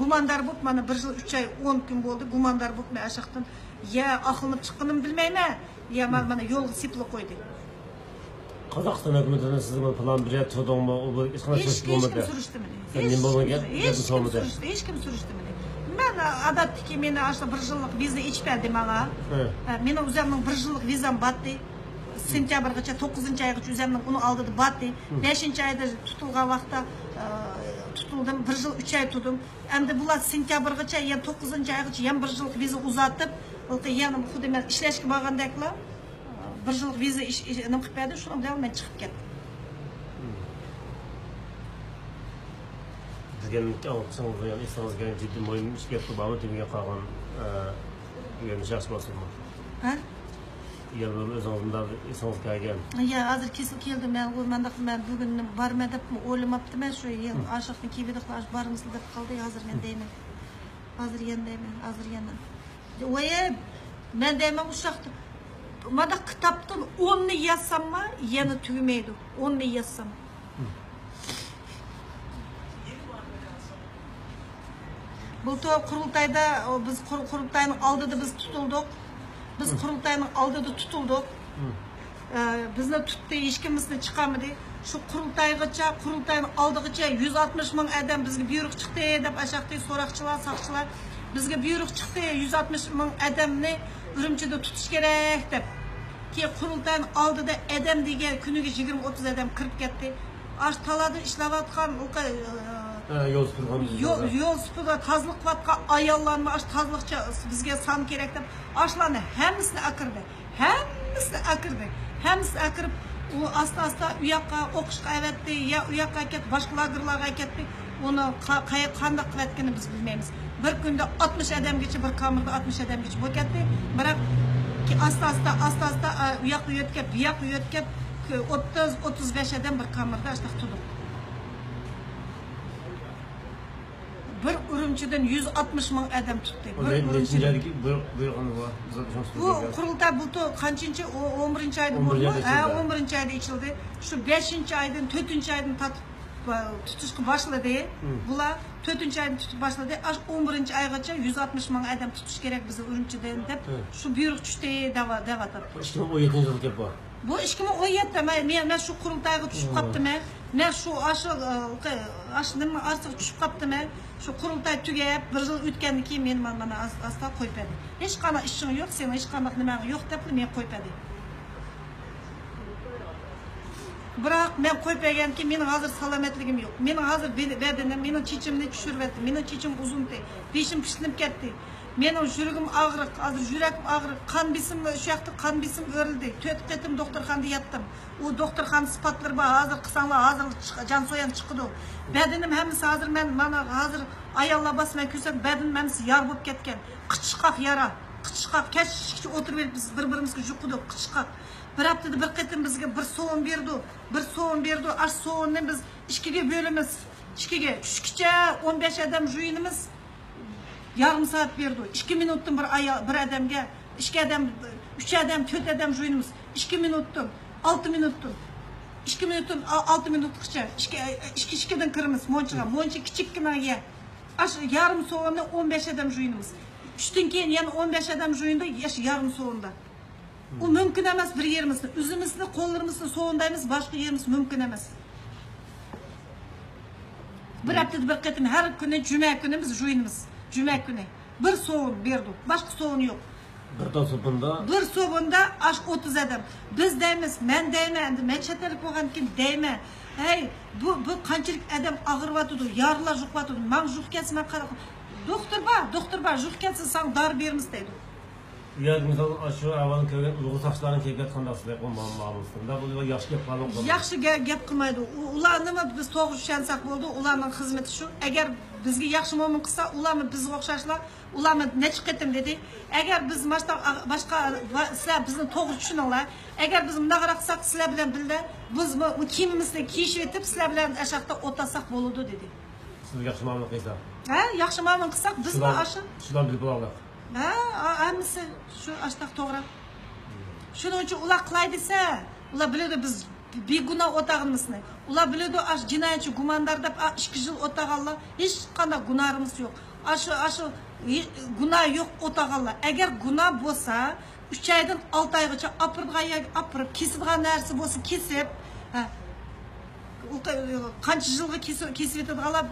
gumandar bo'lib mana 1 yil 3 oy 10 kun bo'ldi gumandar bo'lib men aşaqdan ya aqlımı chiqqanim bilmayman ya mana yo'lga sepilib qo'ydi. Qozog'iston hukumatidan sizga plan berib turdingmi? U hech qanday Hech kim surishtimidi? Hech kim surishtimidi? Men adatdagi meni aslida 1 yillik viza ichmadi menga. Meni o'zimning 1 yillik vizam batdi. Sentyabrgacha 9-oygacha o'zimning uni oldida batdi. 5-oyda tutilgan vaqtda tutuldim. 1 yil 3 oy turdim. Endi bular sentyabrgacha, yana 9-oygacha yana 1 yillik viza uzatib, yana xuddi men ishlashga borgandaklar 1 yillik viza nima qilib berdi, shuni bilan men chiqib ketdim. Degan olsangiz yani esingizga jiddiy mo'yin ishga qilib degan qolgan yani shaxs bo'lsinmi? Ha? Ya o'zingizda esingizga kelgan. Ya hozir kesil keldim men bugun borma deb o'ylamabdiman shu yil ashiqni kiyibdilar borimiz deb qoldi hozir men deyman. Hozir yana. Voye men deyman ushaqda mana kitobdan 10 ni yazsamma yana tugmaydi. 10 ni yazsam. Bu qurultayda biz qurultayning oldida biz tutuldik. Biz qurultayning oldida tutuldik. Bizni tutdi, hech kimimizni chiqamadi. Shu qurultayning oldigacha 160 ming odam bizga buyruq chiqdi deb ashaqday so'roqchilar, saqchilar bizga buyruq chiqdi 160 ming odamni Urumchida tutish kerak deb. Ki qurultayning oldida odam degan kuniga 20-30 odam kirib ketdi. Ash talada ishlayotgan yo'l supurda tazliq qilayotgan ayollarni ash tazliqcha bizga son kerak deb ashlarni hammasini akirdi. Hammasi akirib u asta u yoqqa o'qishga avatdi, ya u yoqqa ketdi, boshqa lagerlarga ketdi. Uni qanday qilayotganini biz bilmaymiz. Bir kunda 60 odamgacha bir kamerda 60 odamgacha bo'lib ketdi. Biroq ki asta u yoqqa yo'tkab, bu yoqqa yo'tkab 30-35 odam bir kamerda ashta turdi. Bir Urumchidan 160 ming odam tutdi. Bu qurultay bu qanchinchi 11-oyda bo'ldi. 11-oyda ichildi. Shu 5-oydan 4-oydan tutishga boshladi. Bular 4-oydan tutib boshladi. 11-oygacha 160 ming odam tutish kerak biz Urumchidan deb shu buyruq tushdi da'vatadi. 2017 yil bu. Bu 2017'da men shu qurultayga tushib qolibdiman. Men shu nima asig tushib qolibdiman. Shu qurultay tugab 1 yil o'tgandan keyin men mana asta qo'yib berdi. Hech qanday ishing yo'q, sen hech qanday nima yo'q deb men qo'yib berdi. Biroq men qo'yib bergandan keyin mening hozir salomatligim yo'q. Mening hozir bedenim, mening chechimni tushiribdi. Mening chechim uzunti, beshim pishlinib ketdi. Mening yuragim og'riq, hozir yuragim og'riq, qon besim shu yoqda qon besim o'rildi. 4 qatim doktorxonada yotdim. U doktorxona sifatlari bor, hozir qilsanglar hozir jon so'yan chiqdi. Bedenim hammasi hozir mana hozir ayollar basmay ko'rsam bedenim hammasi yar bo'lib ketgan. Qichqoq yara, qichqoq kechgacha o'tirib biz bir-birimizga juqdik, qichqoq. Bir haftada bir qatim bizga bir so'm berdi. Ash so'mni biz 2ga bo'lamiz. 2ga tushgacha 15 odam juyinimiz. Yarım saat berdi. 2 minutdan bir adamga, 2 adam, 3 adam, 4 adam juyinimiz. 2 minutdan, 6 minutdan. 2 minutdan 6 minutgacha 2dan kiramiz moncha kichikkinaga. Ash yarım so'mni 15 adam juyinimiz. Tushdan keyin yana 15 adam juyindi, yarım so'mda. U mumkin emas bir yerimizni, o'zimizni, qo'llarimizni so'ndaymiz, boshqa yerimiz mumkin emas. Bir haftada bir qatim har kuni juma kuni biz juyinimiz. Cuma kuni bir so'm berdi, boshqa so'm yo'q. Bir so'mda ash 30 odam. Biz deymiz, men deyman, endi men chetalik bo'lgan kim deyman. Hey, bu qanchalik odam og'riryotdi, yarlar juqyotdi. Men juq kelsa men qarab, doktor bor, juq kelsa sen dori beramiz deydi. Ya misal shu avval ko'rgan ulug' saxchilarning kayfiyat qanday ma'lumsizda bu yaxshi gap qilmoqda. Yaxshi gap qilmaydi. Ular nima biz to'g'ri tushunsak bo'ldi, ularning xizmati shu. Agar bizga yaxshi muomala qilsa, ularni bizga o'xshashlar, ularni necha qatim dedi. Agar biz boshqa sizlar bizni to'g'ri tushuninglar. Agar biz bunaqa qilsak, sizlar bilan birga biz bu kiyimimizni kiyishib etib, sizlar bilan ashaqda o'tasak bo'ladi dedi. Siz yaxshi muomala qilsak. Ha, yaxshi muomala qilsak, biz bu ashi. Shular bilib oladi. Ha, hammasi shu ashtaq to'g'ri. Shuning uchun ular qilay desa, ular biladi biz beguna o'tag'imizni. Ular biladi, jinoyatchi gumondor deb 2 yil o'tag'anlar, hech qanday gunohimiz yo'q. Aşı günah yo'q o'tag'anlar. Agar gunoh bo'lsa, 3 oydan 6 oygacha apirib, kesilgan narsa bo'lsa kesib, qancha yilga kesib etadiganlar.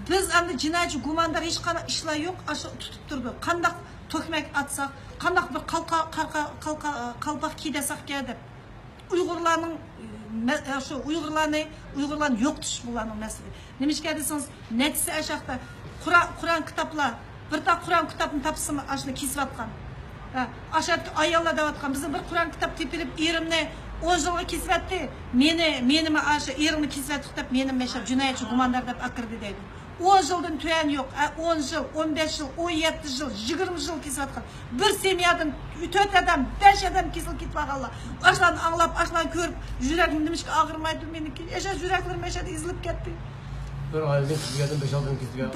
Biz endi jinoyatchi gumondor hech qanday ishlar yo'q, aşı tutib turdi. Qanday to'kmak atsak, qanday bir qalpoq kiydesak deb. Uyg'urlarning şu Uyg'urlarni yo'qtish bularning masala. Nimishga desangiz, netisi ashaqda Kur'an kitaplar, bir ta Kur'an kitabını tapsın aşını kesvatkan. Aşağıdaki ayollar davatkan. Bizim bir Kur'an kitap tepilip erimni 10 yılga kesvatdi. Menimi aşı erimni kesvatdi kitap menim meşab jinoyatchi gumondor deb akirdi deydi. 10 yıldan tüyen yok. 10 yıl, 15 yıl, 17 yıl, 20 yıl kesvatkan. Bir semyadan 4 adam, 5 adam kesil ketvaganlar. Aşlan anlap, aşlan körüp, yüreğim demiş ki ağırmaydı meniki. Eşe yüreklerim eşe izilip gitti. Bir ayıldan kesilgan, 5-6 yıl kesilgan.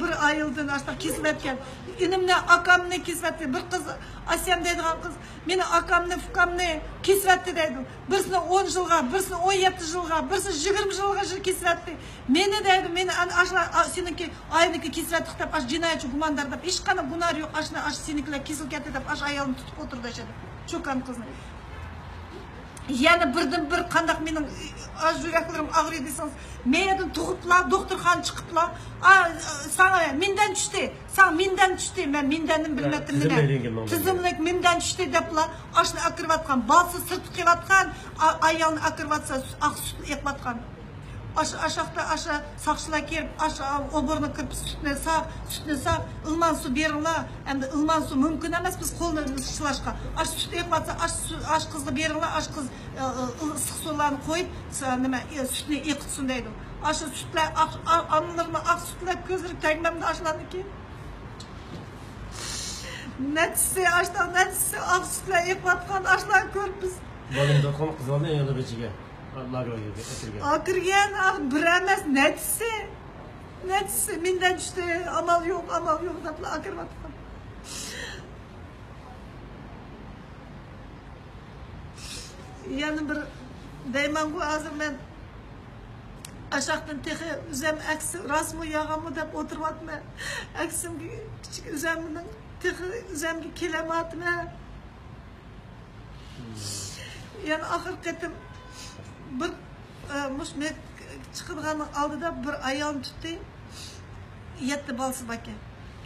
Bir ayıldan aşağı kesmetken. İnimne akamne kesvetti. Bir kız Asyam deydigan kız. Meni akamne fukamne kesvetti deydi. Birisini 10 yılga, birisini 17 yılga, birisini 20 yılga kesvetti. Meni deydi, meni aşağı seninki aynıki kesvetti dep aş jinoyatchi gumondor dep hech qanday gunoh yo'q. Aş senikilar kesil ketdi dep aş ayolni tutib o'tirdi eşedi. Cho'kan qizni. Yani birden bir kandak mening yüreklerim ağrıyor deseniz, meydan tuğupla, doktorxona çıkıpla, sana minden düştü, sen minden düştü, ben mindendim bilmedim neden. Tizimlik minden düştü depla, aşını akırvatkan, balsı sırt kıvatkan, ayağını akırvatsa, ak süt ekvatkan. Aşağıda sakçılar kelip, oboruna kırıp sütüne sağ, ılman su berinler. Hem de ılman su mümkün emez biz koluna şılaşka. Süt ekvatsa, aş kızla berinler, aş kız ısık sularını koyup, sütüne ekıtsın deydim. Aşı sütler, anılarına ak sütler közürük tegmemde aşılandı ki. Netisi, aştan netisi, ak sütler ekvatkan, aşılar körüp biz. Balım da kom kızaldı en yanında beçige. Akırgen, bir emez, netisi, minden düştü, amal yok, dapla akırvatkan. Yani bir, deyman bu hazır ben, aşağıdan tehi üzem aksi, rasmı yağamı dep oturvatma, aksimki küçük üzeminin tehi üzemki kelematma. Yani ahir ketim, bir mushmet chiqadiganning oldida bir ayol tutdi, 7 balasi baka.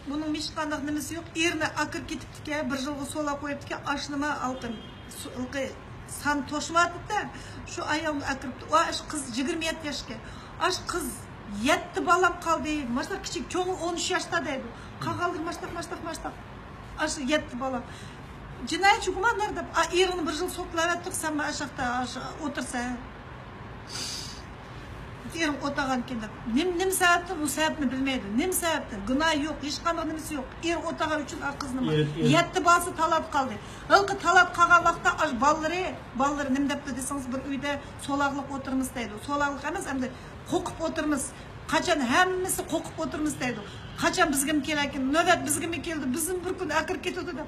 Buning hech qanday nimasi yo'q. Erni akirib ketibdi-ki, bir yilga so'lab qo'yibdi-ki, ashnima alqin, san toshmatdi-da, shu ayolni akiribdi. O qiz 27 yoshga. Ash qiz 7 balam qoldi. Mashta kichik, cho'g'i 13 yoshda deydi. Qaqaldir mashtaq. Ash 7 balam. Jinoyatchi gumondor deb erini bir yil sotlayotdik, sen bu aşağıda o'tirsa. Erim o'tagan ekan deb. Nim sababdan u sababni bilmaydi. Nim sababdan gunoh yo'q, hech qanday nimasi yo'q. Er o'tagan uchun qizni 7 balasi talab qoldi. Ilqi talab qolgan vaqtda balları nim debdi desangiz, bir uyda solaqliq o'tirmiz deydi. Solaqliq emas, endi qo'qib o'tirmiz. Qachon hammasi qo'qib o'tirmiz deydi. Qachon bizga kerak, navbat bizga keldi. Bizim bir kun akirib ketdi deb.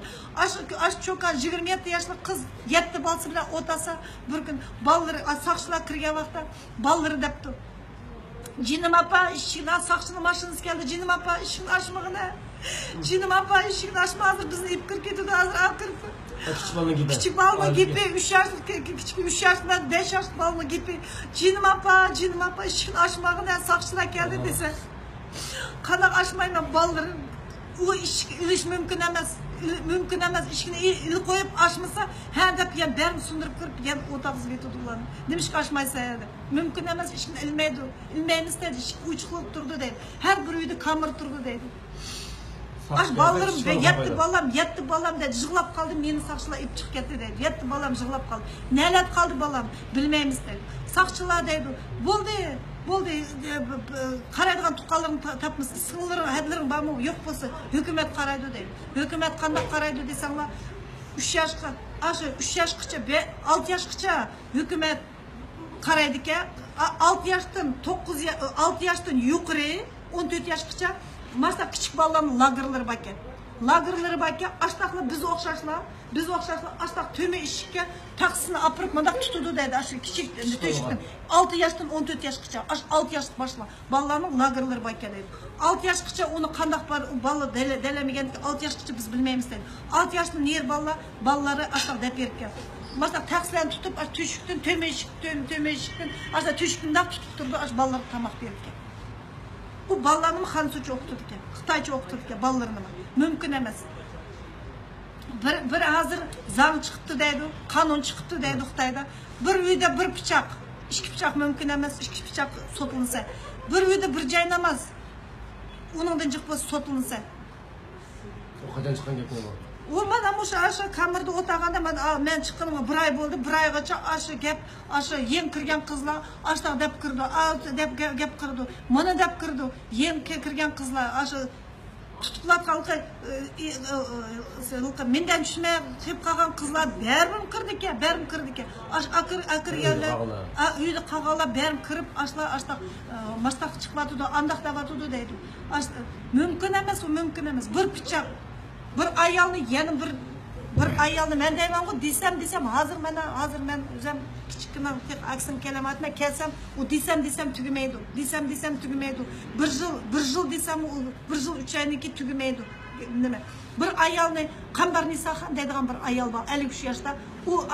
Ash cho'kan 27 yoshli qiz 7 balasi bilan o'tasa, bir kun balları saqchilar kirgan vaqtda balları debdi. Jinim apa eshikdan saqchini mashinasi keldi. Jinim apa eshikni ochmag'ina. Jinim apa eshikni ochmadi, bizni ip kirib ketdi, hozir akirib. Küçük balma gibi 3 yaşlı, küçük 3 yaşlı, 5 yaşlı balma gibi. Jinim apa eshikni ochmag'ina, saqchilar keldi desa. Qanaq açmayman balların o iş mümkün emas işini koyup açmasa her dep yan berim sundurib kirib yan o'tag'izib yetadilar. Nimishga açmaysa dedi. Mümkün emas işini ilmeymiz dedi. Uçuqlib turdi deydi. Her bir uyda kamır turdi deydi. Aş ballarım 7 balam dedi. Jığlab qaldı, meni saqchilar ip chiqib ketdi deydi. 7 balam jığlab qaldı. Nelat qaldı balam bilmeymiz deydi. Saqchilar deydi. Bo'ldi, qaraydigan tuqqanlarni tapmiz, singillar, hadlaring bormi, yo'q bo'lsa, hukumat qaraydi deydi. Hukumat qanday qaraydi desanglar, 3 yoshga, ashu 3 yoshgacha, 6 yoshgacha hukumat qaraydi ekan, 6 yoshdan yuqori, 14 yoshgacha, mana kichik bolalarning lagerlari bor ekan. lagerlari borki, aştaqlar biz o'xshashlar aştaq töme ishikka taqsini apirib mundaq tutudi dedi. Shu kichik teshikdan 6 yoshdan 14 yoshgacha, 6 yosh boshla bolalarning lagerlari bor ekan dedi. 6 yoshgacha uni qandaq bola delamagan 6 yoshgacha biz bilmaymiz dedi. 6 yoshdan ner bolalari aştaq deb bergan. Mesela taksilerini tutup tüşükten töme işikten aslında tüşükten tutup durdu balalar tamak verirken. Bu balalarını Hansucu okuturken, Xitayca okuturken balalarını mümkün emez. Bir hazır zam çıktı deydi, kanun çıktı deydi Xitayda. Bir uyda bir bıçak, iki bıçak mümkün emez, iki bıçak sotulunsa. Bir uyda bir caynamaz, onundan çıkması sotulunsa. O kadar çıkan yapıyor mu? Olmadı ama şu kamerada otağında ben çıktım bir ay oldu, bir aygacha aşı yem kirgen kızlar aşağı dep kirdi, dep kirdi, mana dep kirdi, yem kirgen kızlar aşı tutuklap kalkı menden düşmeye hep kalkan kızlar berim kirdi ki, akır yerler, uyda kağala berim kirip aşla maçtak çıkmadı da andak davatıdı deydi. Mümkün emez, bir bıçak. Bir ayalını yani bir ayalını men deyman ki desem hazır men özüm kichkina aksim kelamatına kelsem o desem tügümeydi. Desem tügümeydi. Bir yıl desem bir yıl 3 ayınki tügümeydi. Nima? Bir ayalını Qambar Nisaxan deydigan bir ayal var 53 yaşta. O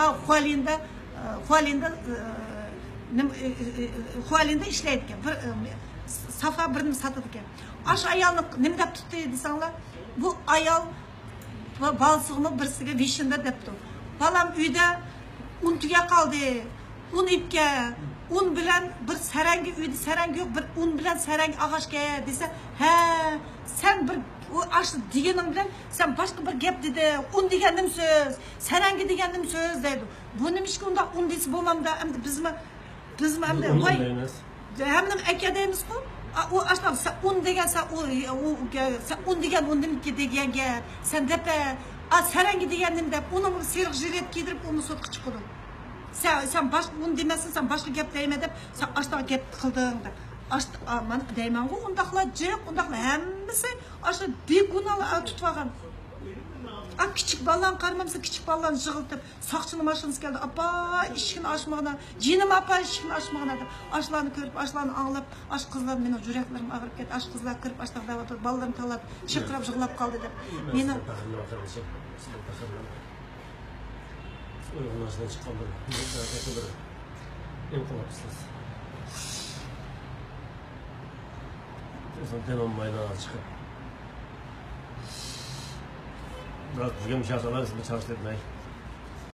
Hualinda ishlaydi ekan. Bir safa birini satadi ekan. Aş ayalni nima deb tutdi desanglar, bu ayal balsığımı birisiga vishinda debdi. Balam uyda un tuga qoldi. Un ipga, un bilan bir sarangi uyda sarang yo'q, bir un bilan sarang ag'ashga desa, ha, sen bir o ash deganing bilan sen boshqa bir gap dedi. Un deganim so'z, sarangi deganim so'z dedi. Bu nima ishga unda un desa bo'lmamda, endi bizmi endi voy. Hamnim aka deymiz-ku. O aslında sen un degan un degan undimki degan gap sen depe sarangi degandim deb uni seriq jilet kiydirib uni sotqa chiqdim. Sen boshqa un demasin, sen boshqa gap deyme deb sen ashtaga gap qilding deb. Men deyman-ku, undaqlar jiq, undaqlar hammasi ashta begunolar tutvagan. Küçük ballan qarmamsa küçük ballan jig'iltib, soqchini mashinasi keldi. Apa, ishkini ochmag'ina, jinim apa ishkini ochmag'ina deb. Ashlarni ko'rib, ashlarni anglab, ash qizlar meni yuraklarim ag'rib ketdi. Ash qizlar kirib, ashlar davatib, ballalarim talab, chirqirab yig'lab qoldi deb. Meni Uyg'unashdan chiqqan bir inqilobsiz. Denon maydonga chiqib. Biroq bizga mushoqalar ismi charchatmay.